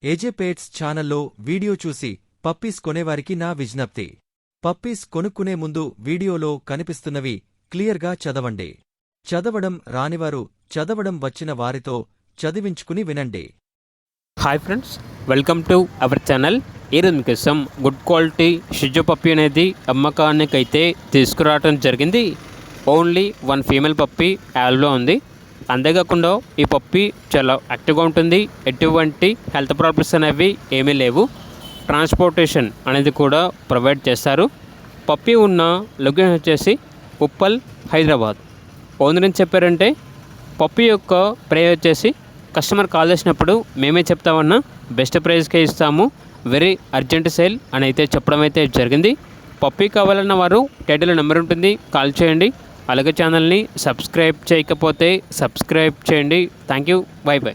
ఏజే పేట్స్ ఛానల్లో వీడియో చూసి పప్పీస్ కొనేవారికి నా విజ్ఞప్తి. పప్పీస్ కొనుక్కునే ముందు వీడియోలో కనిపిస్తున్నవి క్లియర్గా చదవండి. చదవడం రానివారు చదవడం వచ్చిన వారితో చదివించుకుని వినండి. Hi friends, welcome to our channel. ఈరోజు మీకోసం గుడ్ క్వాలిటీ షిజు పప్పీ అనేది అమ్మకానికి అయితే తీసుకురావడం జరిగింది. ఓన్లీ 1 ఫీమేల్ పప్పీ యావ్లో ఉంది. అంతేకాకుండా ఈ పప్పీ చాలా యాక్టివ్గా ఉంటుంది. ఎటువంటి హెల్త్ ప్రాబ్లమ్స్ అనేవి ఏమీ లేవు. ట్రాన్స్పోర్టేషన్ అనేది కూడా ప్రొవైడ్ చేస్తారు. పప్పీ ఉన్న లొకేషన్ వచ్చేసి ఉప్పల్, హైదరాబాద్. ఓనర్ ఏం చెప్పారంటే పప్పీ యొక్క ప్రైస్ వచ్చేసి కస్టమర్ కాల్ చేసినప్పుడు మేమే చెప్తామన్నా బెస్ట్ ప్రైస్కే ఇస్తాము, వెరీ అర్జెంట్ సేల్ అని అయితే చెప్పడం అయితే జరిగింది. పప్పీ కావాలన్న వారు టైటిల్ నెంబర్ ఉంటుంది, కాల్ చేయండి. అలాగే ఛానల్ని సబ్స్క్రైబ్ చేయకపోతే సబ్స్క్రైబ్ చేయండి. Thank you, by by.